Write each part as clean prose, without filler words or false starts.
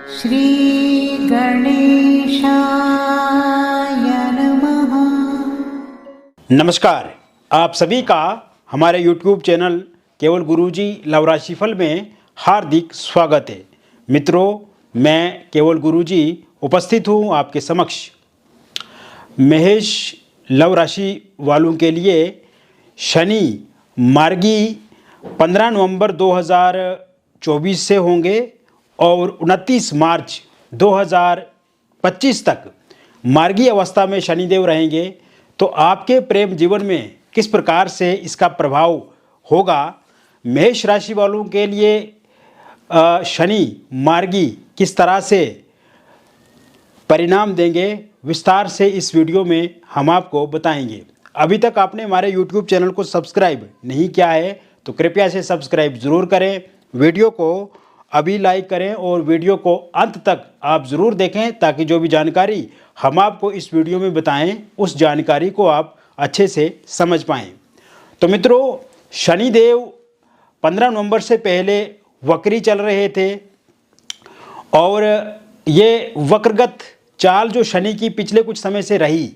श्री गणेशाय नमः। नमस्कार, आप सभी का हमारे YouTube चैनल केवल गुरुजी लव राशिफल में हार्दिक स्वागत है। मित्रों, मैं केवल गुरुजी उपस्थित हूँ आपके समक्ष। मेष लव राशि वालों के लिए शनि मार्गी 15 नवंबर 2024 से होंगे और 29 मार्च 2025 तक मार्गी अवस्था में शनिदेव रहेंगे। तो आपके प्रेम जीवन में किस प्रकार से इसका प्रभाव होगा, मेष राशि वालों के लिए शनि मार्गी किस तरह से परिणाम देंगे, विस्तार से इस वीडियो में हम आपको बताएंगे। अभी तक आपने हमारे YouTube चैनल को सब्सक्राइब नहीं किया है तो कृपया से सब्सक्राइब ज़रूर करें, वीडियो को अभी लाइक करें और वीडियो को अंत तक आप ज़रूर देखें ताकि जो भी जानकारी हम आपको इस वीडियो में बताएं उस जानकारी को आप अच्छे से समझ पाएँ। तो मित्रों, शनिदेव 15 नवंबर से पहले वक्री चल रहे थे और ये वक्रगत चाल जो शनि की पिछले कुछ समय से रही,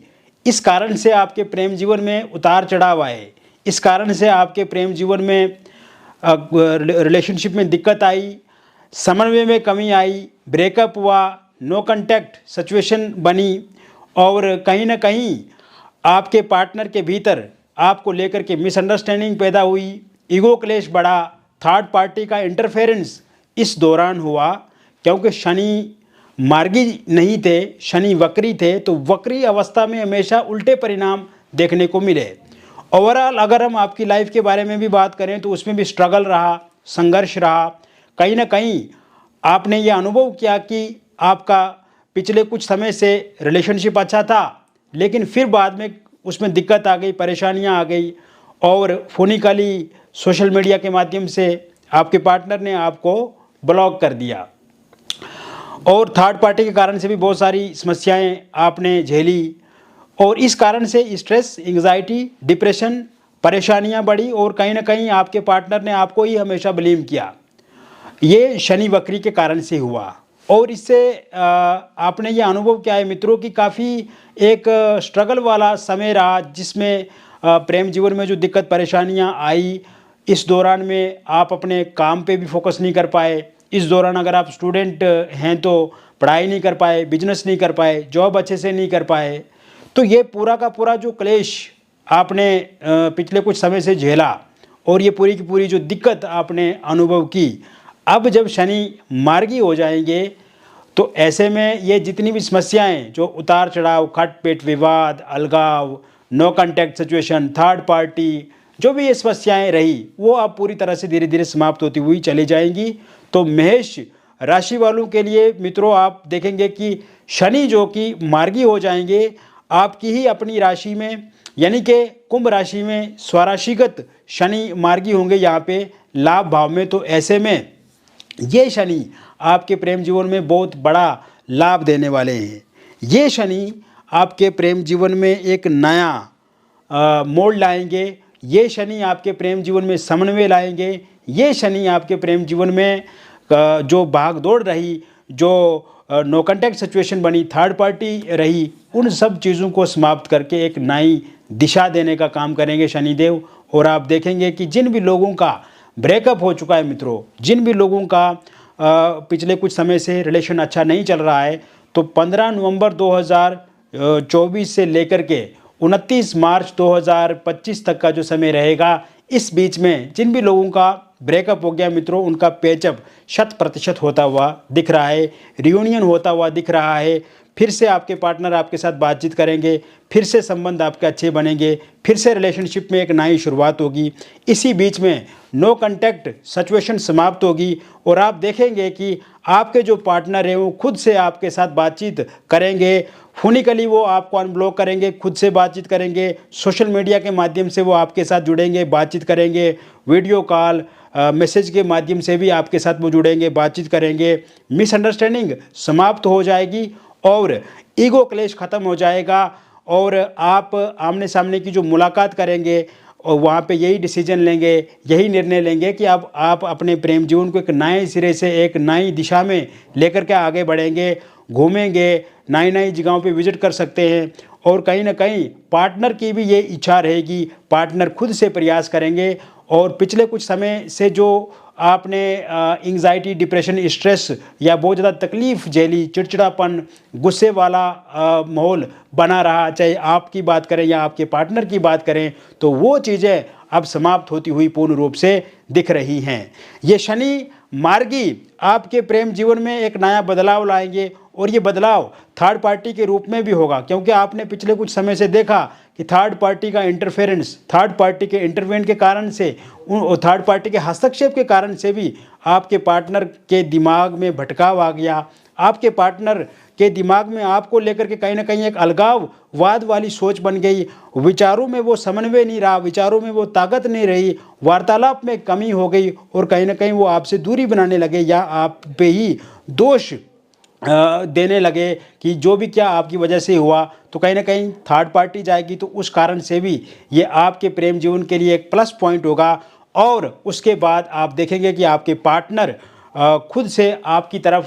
इस कारण से आपके प्रेम जीवन में उतार चढ़ाव आए। इस कारण से आपके प्रेम जीवन में रिलेशनशिप में दिक्कत आई, समन्वय में कमी आई, ब्रेकअप हुआ, नो कांटेक्ट सिचुएशन बनी और कहीं ना कहीं आपके पार्टनर के भीतर आपको लेकर के मिसअंडरस्टैंडिंग पैदा हुई, ईगो क्लेश बढ़ा, थर्ड पार्टी का इंटरफेरेंस इस दौरान हुआ। क्योंकि शनि मार्गी नहीं थे, शनि वक्री थे, तो वक्री अवस्था में हमेशा उल्टे परिणाम देखने को मिले। ओवरऑल अगर हम आपकी लाइफ के बारे में भी बात करें तो उसमें भी स्ट्रगल रहा, संघर्ष रहा। कहीं ना कहीं आपने ये अनुभव किया कि आपका पिछले कुछ समय से रिलेशनशिप अच्छा था, लेकिन फिर बाद में उसमें दिक्कत आ गई, परेशानियां आ गई और फोनिकली सोशल मीडिया के माध्यम से आपके पार्टनर ने आपको ब्लॉक कर दिया और थर्ड पार्टी के कारण से भी बहुत सारी समस्याएं आपने झेली और इस कारण से स्ट्रेस, एंग्जाइटी, डिप्रेशन, परेशानियां बढ़ी और कहीं ना कहीं आपके पार्टनर ने आपको ही हमेशा ब्लेम किया। ये शनि वक्री के कारण से हुआ और इससे आपने ये अनुभव किया है मित्रों कि काफ़ी एक स्ट्रगल वाला समय रहा, जिसमें प्रेम जीवन में जो दिक्कत परेशानियां आई, इस दौरान में आप अपने काम पे भी फोकस नहीं कर पाए। इस दौरान अगर आप स्टूडेंट हैं तो पढ़ाई नहीं कर पाए, बिजनेस नहीं कर पाए, जॉब अच्छे से नहीं कर पाए। तो ये पूरा का पूरा जो क्लेश आपने पिछले कुछ समय से झेला और ये पूरी की पूरी जो दिक्कत आपने अनुभव की, अब जब शनि मार्गी हो जाएंगे तो ऐसे में ये जितनी भी समस्याएं जो उतार चढ़ाव, खटपट, विवाद, अलगाव, no contact situation, third party, जो भी ये समस्याएं रही वो अब पूरी तरह से धीरे धीरे समाप्त होती हुई चली जाएंगी। तो मेष राशि वालों के लिए मित्रों आप देखेंगे कि शनि जो कि मार्गी हो जाएंगे आपकी ही अपनी राशि में, यानी कि कुंभ राशि में स्वराशिगत शनि मार्गी होंगे यहाँ पे लाभ भाव में। तो ऐसे में ये शनि आपके प्रेम जीवन में बहुत बड़ा लाभ देने वाले हैं। ये शनि आपके प्रेम जीवन में एक नया मोड़ लाएंगे। ये शनि आपके प्रेम जीवन में समन्वय लाएंगे। ये शनि आपके प्रेम जीवन में जो भाग दौड़ रही, जो नो कांटेक्ट सिचुएशन बनी, थर्ड पार्टी रही, उन सब चीज़ों को समाप्त करके एक नई दिशा देने का काम करेंगे शनिदेव। और आप देखेंगे कि जिन भी लोगों का ब्रेकअप हो चुका है मित्रों, जिन भी लोगों का पिछले कुछ समय से रिलेशन अच्छा नहीं चल रहा है, तो 15 नवंबर 2024 से लेकर के 29 मार्च 2025 तक का जो समय रहेगा, इस बीच में जिन भी लोगों का ब्रेकअप हो गया मित्रों, उनका पैचअप 100% होता हुआ दिख रहा है, रियूनियन होता हुआ दिख रहा है। फिर से आपके पार्टनर आपके साथ बातचीत करेंगे, फिर से संबंध आपके अच्छे बनेंगे, फिर से रिलेशनशिप में एक नई शुरुआत होगी। इसी बीच में नो कांटेक्ट सिचुएशन समाप्त होगी और आप देखेंगे कि आपके जो पार्टनर हैं वो खुद से आपके साथ बातचीत करेंगे। फोनिकली वो आपको अनब्लॉक करेंगे, खुद से बातचीत करेंगे, सोशल मीडिया के माध्यम से वो आपके साथ जुड़ेंगे, बातचीत करेंगे, वीडियो कॉल, मैसेज के माध्यम से भी आपके साथ वो जुड़ेंगे, बातचीत करेंगे। मिसअंडरस्टैंडिंग समाप्त हो जाएगी और ईगो क्लेश ख़त्म हो जाएगा और आप आमने सामने की जो मुलाकात करेंगे और वहाँ पे यही डिसीजन लेंगे, यही निर्णय लेंगे कि अब आप अपने प्रेम जीवन को एक नए सिरे से, एक नई दिशा में लेकर के आगे बढ़ेंगे, घूमेंगे, नई नई जगहों पे विजिट कर सकते हैं। और कहीं ना कहीं पार्टनर की भी ये इच्छा रहेगी, पार्टनर खुद से प्रयास करेंगे। और पिछले कुछ समय से जो आपने एंग्जाइटी, डिप्रेशन, स्ट्रेस या बहुत ज़्यादा तकलीफ़ झेली, चिड़चिड़ापन, गुस्से वाला माहौल बना रहा, चाहे आपकी बात करें या आपके पार्टनर की बात करें, तो वो चीज़ें अब समाप्त होती हुई पूर्ण रूप से दिख रही हैं। ये शनि मार्गी आपके प्रेम जीवन में एक नया बदलाव लाएंगे और ये बदलाव थर्ड पार्टी के रूप में भी होगा, क्योंकि आपने पिछले कुछ समय से देखा कि थर्ड पार्टी का इंटरफेरेंस, थर्ड पार्टी के इंटरवेंट के कारण से, थर्ड पार्टी के हस्तक्षेप के कारण से भी आपके पार्टनर के दिमाग में भटकाव आ गया। आपके पार्टनर के दिमाग में आपको लेकर के कहीं ना कहीं एक अलगाववाद वाली सोच बन गई। विचारों में वो समन्वय नहीं रहा, विचारों में वो ताकत नहीं रही, वार्तालाप में कमी हो गई और कहीं ना कहीं वो आपसे दूरी बनाने लगे या आप पे ही दोष देने लगे कि जो भी क्या आपकी वजह से हुआ। तो कहीं ना कहीं थर्ड पार्टी जाएगी, तो उस कारण से भी ये आपके प्रेम जीवन के लिए एक प्लस पॉइंट होगा। और उसके बाद आप देखेंगे कि आपके पार्टनर खुद से आपकी तरफ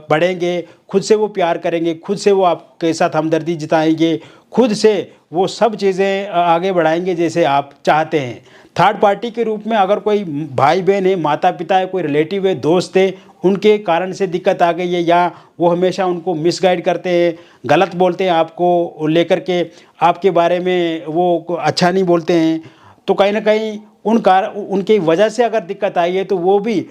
बढ़ेंगे, खुद से वो प्यार करेंगे, खुद से वो आपके साथ हमदर्दी जताएंगे, खुद से वो सब चीज़ें आगे बढ़ाएंगे जैसे आप चाहते हैं। थर्ड पार्टी के रूप में अगर कोई भाई बहन है, माता पिता है, कोई रिलेटिव है, दोस्त है, उनके कारण से दिक्कत आ गई है या वो हमेशा उनको मिसगाइड करते हैं, गलत बोलते हैं आपको लेकर के, आपके बारे में वो अच्छा नहीं बोलते हैं, तो कहीं ना कहीं उनकी वजह से अगर दिक्कत आई है तो वो भी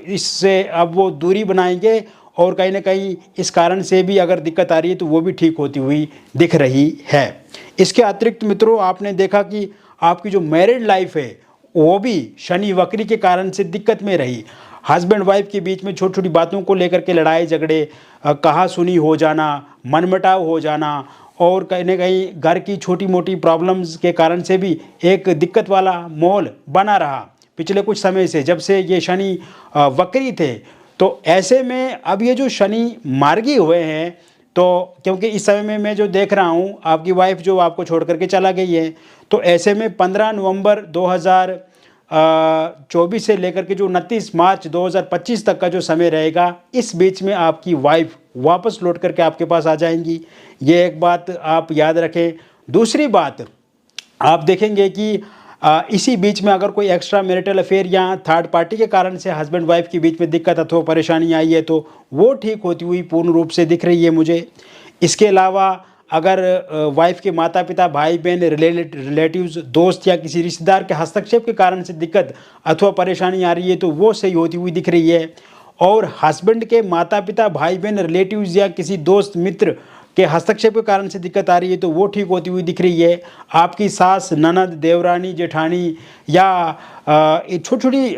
इससे अब वो दूरी बनाएंगे। और कहीं ना कहीं इस कारण से भी अगर दिक्कत आ रही है तो वो भी ठीक होती हुई दिख रही है। इसके अतिरिक्त मित्रों, आपने देखा कि आपकी जो मैरिड लाइफ है वो भी शनि वक्री के कारण से दिक्कत में रही। हस्बैंड वाइफ के बीच में छोटी छोटी बातों को लेकर के लड़ाई झगड़े, कहा सुनी हो जाना, मनमुटाव हो जाना और कहीं ना कहीं घर की छोटी मोटी प्रॉब्लम्स के कारण से भी एक दिक्कत वाला माहौल बना रहा पिछले कुछ समय से, जब से ये शनि वक्री थे। तो ऐसे में अब ये जो शनि मार्गी हुए हैं, तो क्योंकि इस समय में मैं जो देख रहा हूँ आपकी वाइफ जो आपको छोड़ करके चला गई है, तो ऐसे में 15 नवंबर 2024 से लेकर के जो 29 मार्च 2025 तक का जो समय रहेगा, इस बीच में आपकी वाइफ वापस लौट करके आपके पास आ जाएंगी। ये एक बात आप याद रखें। दूसरी बात, आप देखेंगे कि इसी बीच में अगर कोई एक्स्ट्रा मैरिटल अफेयर या थर्ड पार्टी के कारण से हस्बैंड वाइफ के बीच में दिक्कत अथवा परेशानी आई है, तो वो ठीक होती हुई पूर्ण रूप से दिख रही है मुझे। इसके अलावा अगर वाइफ के माता पिता, भाई बहन, रिलेटिव्स, दोस्त या किसी रिश्तेदार के हस्तक्षेप के कारण से दिक्कत अथवा परेशानी आ रही है, तो वो सही होती हुई दिख रही है। और हस्बैंड के माता पिता, भाई बहन, रिलेटिव्स या किसी दोस्त मित्र के हस्तक्षेप के कारण से दिक्कत आ रही है, तो वो ठीक होती हुई दिख रही है। आपकी सास, ननद, देवरानी, जेठानी या छोटी छोटी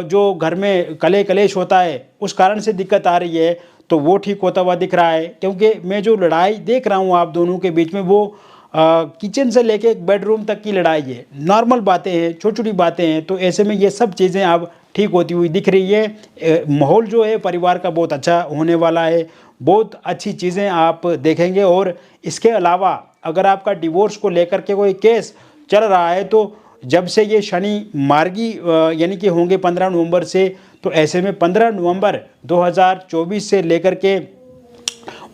जो घर में कलेश होता है उस कारण से दिक्कत आ रही है, तो वो ठीक होता हुआ दिख रहा है। क्योंकि मैं जो लड़ाई देख रहा हूँ आप दोनों के बीच में, वो किचन से लेके एक बेडरूम तक की लड़ाई है, नॉर्मल बातें हैं, छोटी छोटी बातें हैं। तो ऐसे में ये सब चीज़ें अब ठीक होती हुई दिख रही है। माहौल जो है परिवार का बहुत अच्छा होने वाला है, बहुत अच्छी चीज़ें आप देखेंगे। और इसके अलावा अगर आपका डिवोर्स को लेकर के कोई केस चल रहा है, तो जब से ये शनि मार्गी यानी कि होंगे 15 नवंबर से, तो ऐसे में 15 नवंबर 2024 से लेकर के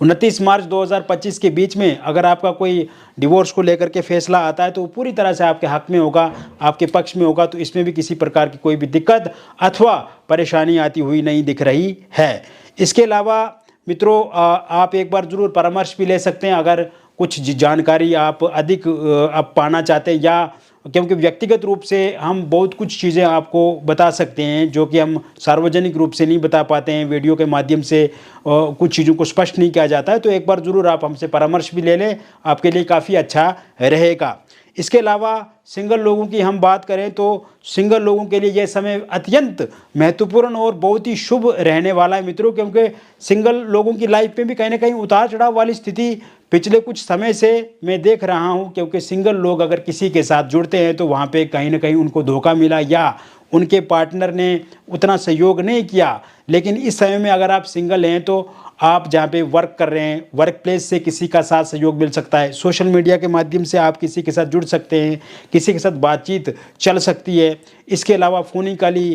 29 मार्च 2025 के बीच में अगर आपका कोई डिवोर्स को लेकर के फैसला आता है, तो पूरी तरह से आपके हक में होगा, आपके पक्ष में होगा। तो इसमें भी किसी प्रकार की कोई भी दिक्कत अथवा परेशानी आती हुई नहीं दिख रही है। इसके अलावा मित्रों, आप एक बार ज़रूर परामर्श भी ले सकते हैं अगर कुछ जानकारी आप अधिक आप पाना चाहते हैं, या क्योंकि व्यक्तिगत रूप से हम बहुत कुछ चीज़ें आपको बता सकते हैं जो कि हम सार्वजनिक रूप से नहीं बता पाते हैं, वीडियो के माध्यम से कुछ चीज़ों को स्पष्ट नहीं किया जाता है। तो एक बार ज़रूर आप हमसे परामर्श भी ले लें, आपके लिए काफ़ी अच्छा रहेगा। इसके अलावा सिंगल लोगों की हम बात करें, तो सिंगल लोगों के लिए यह समय अत्यंत महत्वपूर्ण और बहुत ही शुभ रहने वाला है मित्रों, क्योंकि सिंगल लोगों की लाइफ में भी कहीं ना कहीं उतार चढ़ाव वाली स्थिति पिछले कुछ समय से मैं देख रहा हूं। क्योंकि सिंगल लोग अगर किसी के साथ जुड़ते हैं, तो वहां पे कहीं ना कहीं उनको धोखा मिला या उनके पार्टनर ने उतना सहयोग नहीं किया। लेकिन इस समय में अगर आप सिंगल हैं तो आप जहाँ पे वर्क कर रहे हैं, वर्क प्लेस से किसी का साथ सहयोग मिल सकता है। सोशल मीडिया के माध्यम से आप किसी के साथ जुड़ सकते हैं, किसी के साथ बातचीत चल सकती है। इसके अलावा फ़ोनिकली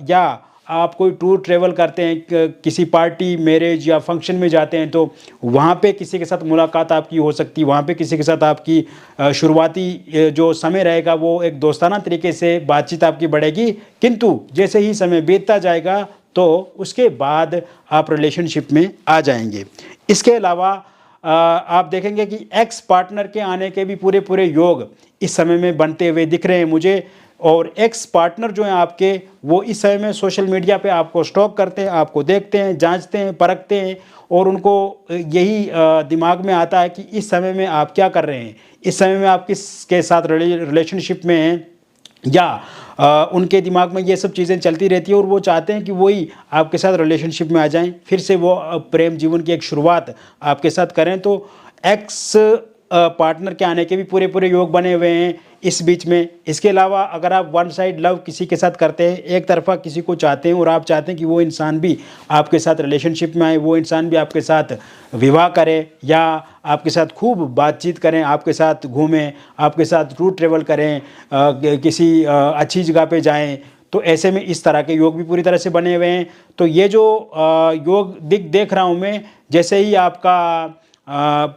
या आप कोई टूर ट्रैवल करते हैं, किसी पार्टी, मैरिज या फंक्शन में जाते हैं तो वहाँ पे किसी के साथ मुलाकात आपकी हो सकती है। वहाँ पे किसी के साथ आपकी शुरुआती जो समय रहेगा वो एक दोस्ताना तरीके से बातचीत आपकी बढ़ेगी, किंतु जैसे ही समय बीतता जाएगा तो उसके बाद आप रिलेशनशिप में आ जाएंगे। इसके अलावा आप देखेंगे कि एक्स पार्टनर के आने के भी पूरे पूरे योग इस समय में बनते हुए दिख रहे हैं मुझे। और एक्स पार्टनर जो हैं आपके, वो इस समय में सोशल मीडिया पे आपको स्टॉक करते हैं, आपको देखते हैं, जांचते हैं, परखते हैं और उनको यही दिमाग में आता है कि इस समय में आप क्या कर रहे हैं, इस समय में आप किसके साथ रिलेशनशिप में हैं, या उनके दिमाग में ये सब चीज़ें चलती रहती है और वो चाहते हैं कि वही आपके साथ रिलेशनशिप में आ जाएं, फिर से वो प्रेम जीवन की एक शुरुआत आपके साथ करें। तो एक्स पार्टनर के आने के भी पूरे पूरे योग बने हुए हैं इस बीच में। इसके अलावा अगर आप वन साइड लव किसी के साथ करते हैं, एक तरफा किसी को चाहते हैं और आप चाहते हैं कि वो इंसान भी आपके साथ रिलेशनशिप में आए, वो इंसान भी आपके साथ विवाह करे या आपके साथ खूब बातचीत करें, आपके साथ घूमें, आपके साथ टूर ट्रेवल करें, किसी अच्छी जगह पे जाएं, तो ऐसे में इस तरह के योग भी पूरी तरह से बने हुए हैं। तो ये जो योग देख रहा हूँ मैं, जैसे ही आपका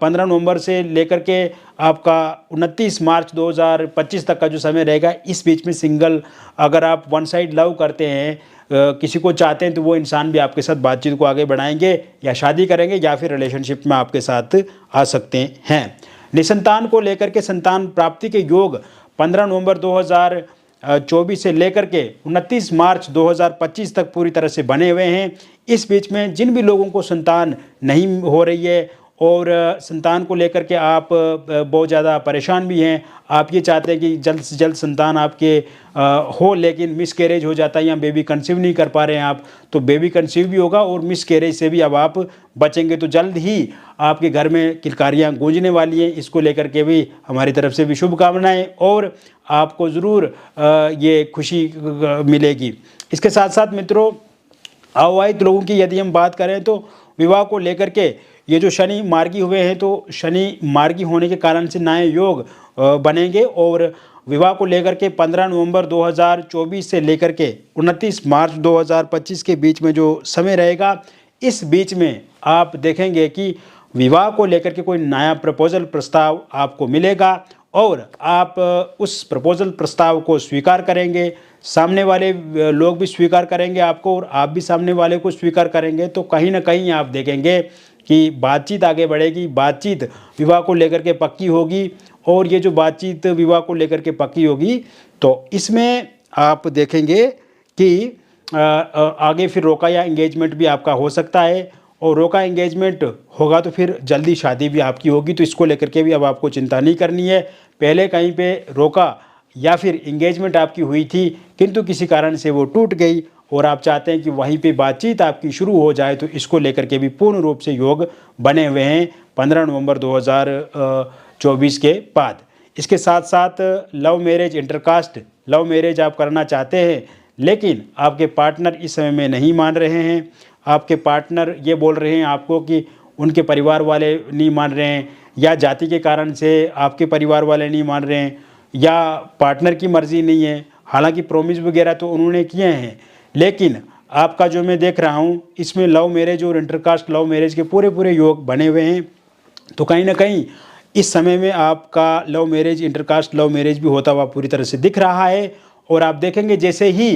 15 नवंबर से लेकर के आपका 29 मार्च 2025 तक का जो समय रहेगा, इस बीच में सिंगल अगर आप वन साइड लव करते हैं, किसी को चाहते हैं, तो वो इंसान भी आपके साथ बातचीत को आगे बढ़ाएंगे या शादी करेंगे या फिर रिलेशनशिप में आपके साथ आ सकते हैं। निसंतान को लेकर के संतान प्राप्ति के योग 15 नवंबर 2024 से लेकर के 29 मार्च 2025 तक पूरी तरह से बने हुए हैं। इस बीच में जिन भी लोगों को संतान नहीं हो रही है और संतान को लेकर के आप बहुत ज़्यादा परेशान भी हैं, आप ये चाहते हैं कि जल्द से जल्द संतान आपके हो, लेकिन मिसकैरेज हो जाता है या बेबी कंसीव नहीं कर पा रहे हैं आप, तो बेबी कंसीव भी होगा और मिसकैरेज से भी अब आप बचेंगे। तो जल्द ही आपके घर में किलकारियाँ गूंजने वाली हैं, इसको लेकर के भी हमारी तरफ से भी शुभकामनाएँ और आपको ज़रूर ये खुशी मिलेगी। इसके साथ साथ मित्रों, अविवाहित लोगों की यदि हम बात करें तो विवाह को लेकर के ये जो शनि मार्गी हुए हैं, तो शनि मार्गी होने के कारण से नए योग बनेंगे और विवाह को लेकर के 15 नवंबर 2024 से लेकर के 29 मार्च 2025 के बीच में जो समय रहेगा, इस बीच में आप देखेंगे कि विवाह को लेकर के कोई नया प्रपोजल प्रस्ताव आपको मिलेगा और आप उस प्रपोजल प्रस्ताव को स्वीकार करेंगे, सामने वाले लोग भी स्वीकार करेंगे आपको और आप भी सामने वाले को स्वीकार करेंगे। तो कहीं ना कहीं आप देखेंगे कि बातचीत आगे बढ़ेगी, बातचीत विवाह को लेकर के पक्की होगी और ये जो बातचीत विवाह को लेकर के पक्की होगी, तो इसमें आप देखेंगे कि आगे फिर रोका या एंगेजमेंट भी आपका हो सकता है और रोका एंगेजमेंट होगा तो फिर जल्दी शादी भी आपकी होगी। तो इसको लेकर के भी अब आपको चिंता नहीं करनी है। पहले कहीं पे रोका या फिर एंगेजमेंट आपकी हुई थी किंतु किसी कारण से वो टूट गई और आप चाहते हैं कि वहीं पे बातचीत आपकी शुरू हो जाए, तो इसको लेकर के भी पूर्ण रूप से योग बने हुए हैं 15 नवंबर 2024 के बाद। इसके साथ साथ love marriage, intercaste love marriage आप करना चाहते हैं लेकिन आपके पार्टनर इस समय में नहीं मान रहे हैं, आपके पार्टनर ये बोल रहे हैं आपको कि उनके परिवार वाले नहीं मान रहे हैं या जाति के कारण से आपके परिवार वाले नहीं मान रहे हैं या पार्टनर की मर्ज़ी नहीं है। हालांकि प्रॉमिस वगैरह तो उन्होंने किए हैं, लेकिन आपका जो मैं देख रहा हूँ इसमें लव मैरिज और इंटरकास्ट लव मैरिज के पूरे पूरे योग बने हुए हैं। तो कहीं ना कहीं इस समय में आपका love marriage, intercaste love marriage भी होता हुआ पूरी तरह से दिख रहा है। और आप देखेंगे जैसे ही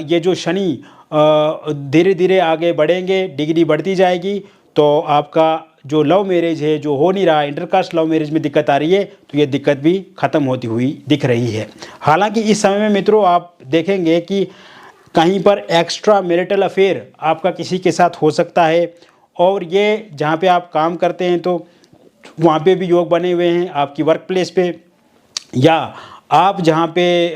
ये जो शनि धीरे धीरे आगे बढ़ेंगे, डिग्री बढ़ती जाएगी, तो आपका जो लव मैरिज है जो हो नहीं रहा, इंटरकास्ट लव मैरिज में दिक्कत आ रही है, तो ये दिक्कत भी ख़त्म होती हुई दिख रही है। हालांकि इस समय में मित्रों आप देखेंगे कि कहीं पर एक्स्ट्रा मैरिटल अफेयर आपका किसी के साथ हो सकता है और ये जहाँ पे आप काम करते हैं तो वहाँ पे भी योग बने हुए हैं, आपकी वर्क प्लेस पे या आप जहाँ पे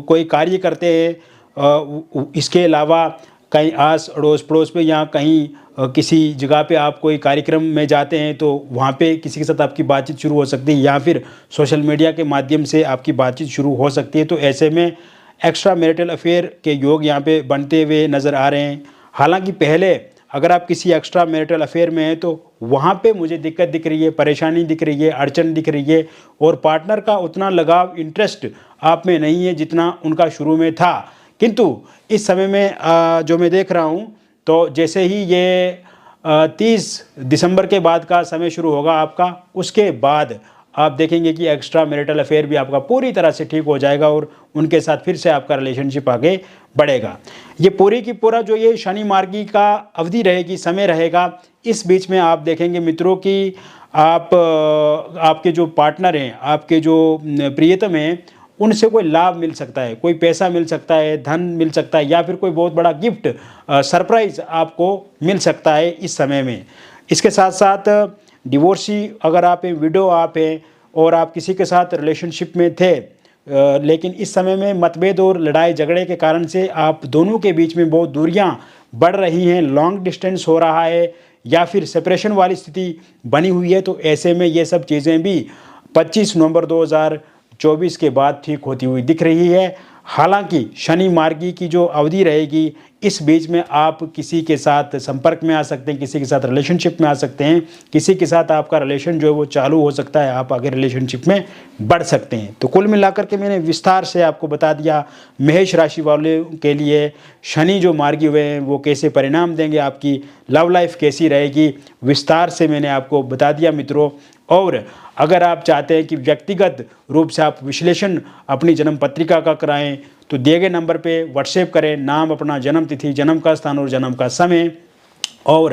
कोई कार्य करते हैं, इसके अलावा कहीं आस अड़ोस पड़ोस पे या कहीं किसी जगह पे आप कोई कार्यक्रम में जाते हैं तो वहाँ पे किसी के साथ आपकी बातचीत शुरू हो सकती है या फिर सोशल मीडिया के माध्यम से आपकी बातचीत शुरू हो सकती है। तो ऐसे में एक्स्ट्रा मैरिटल अफेयर के योग यहाँ पे बनते हुए नज़र आ रहे हैं। हालांकि पहले अगर आप किसी एक्स्ट्रा मैरिटल अफेयर में हैं तो वहाँ पे मुझे दिक्कत दिख रही है, परेशानी दिख रही है, अड़चन दिख रही है और पार्टनर का उतना लगाव, इंटरेस्ट आप में नहीं है जितना उनका शुरू में था। किंतु इस समय में जो मैं देख रहा हूँ, तो जैसे ही ये 30 दिसंबर के बाद का समय शुरू होगा आपका, उसके बाद आप देखेंगे कि एक्स्ट्रा मैरिटल अफेयर भी आपका पूरी तरह से ठीक हो जाएगा और उनके साथ फिर से आपका रिलेशनशिप आगे बढ़ेगा। ये पूरी की पूरा जो ये शनि मार्गी का अवधि रहेगी, समय रहेगा, इस बीच में आप देखेंगे मित्रों कि आपके जो पार्टनर हैं, आपके जो प्रियतम हैं, उनसे कोई लाभ मिल सकता है, कोई पैसा मिल सकता है, धन मिल सकता है, या फिर कोई बहुत बड़ा गिफ्ट, सरप्राइज़ आपको मिल सकता है इस समय में। इसके साथ साथ डिवोर्सी अगर आप हैं, विडो आप हैं और आप किसी के साथ रिलेशनशिप में थे, लेकिन इस समय में मतभेद और लड़ाई झगड़े के कारण से आप दोनों के बीच में बहुत दूरियां बढ़ रही हैं, लॉन्ग डिस्टेंस हो रहा है या फिर सेपरेशन वाली स्थिति बनी हुई है, तो ऐसे में ये सब चीज़ें भी 25 नवंबर 2024 के बाद ठीक होती हुई दिख रही है। हालांकि शनि मार्गी की जो अवधि रहेगी, इस बीच में आप किसी के साथ संपर्क में आ सकते हैं, किसी के साथ रिलेशनशिप में आ सकते हैं, किसी के साथ आपका रिलेशन जो है वो चालू हो सकता है, आप आगे रिलेशनशिप में बढ़ सकते हैं। तो कुल मिलाकर के मैंने विस्तार से आपको बता दिया मेष राशि वालों के लिए शनि जो मार्गी हुए हैं वो कैसे परिणाम देंगे, आपकी लव लाइफ कैसी रहेगी, विस्तार से मैंने आपको बता दिया मित्रों। और अगर आप चाहते हैं कि व्यक्तिगत रूप से आप विश्लेषण अपनी जन्म पत्रिका का कराएं, तो दिए गए नंबर पे व्हाट्सएप करें, नाम, अपना जन्म तिथि, जन्म का स्थान और जन्म का समय। और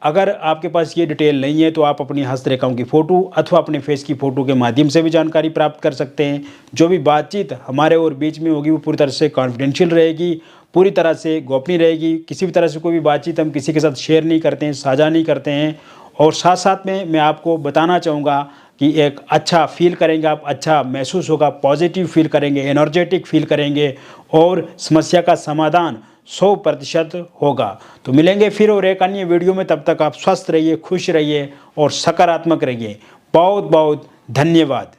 अगर आपके पास ये डिटेल नहीं है तो आप अपनी हस्तरेखाओं की फ़ोटो अथवा अपने फेस की फ़ोटो के माध्यम से भी जानकारी प्राप्त कर सकते हैं। जो भी बातचीत हमारे और बीच में होगी वो पूरी तरह से कॉन्फिडेंशियल रहेगी, पूरी तरह से गोपनीय रहेगी। किसी भी तरह से कोई भी बातचीत हम किसी के साथ शेयर नहीं करते हैं, साझा नहीं करते हैं। और साथ साथ में मैं आपको बताना चाहूँगा कि एक अच्छा फील करेंगे आप, अच्छा महसूस होगा, पॉजिटिव फील करेंगे, एनर्जेटिक फील करेंगे और समस्या का समाधान 100% होगा। तो मिलेंगे फिर और एक अन्य वीडियो में, तब तक आप स्वस्थ रहिए, खुश रहिए और सकारात्मक रहिए। बहुत बहुत धन्यवाद।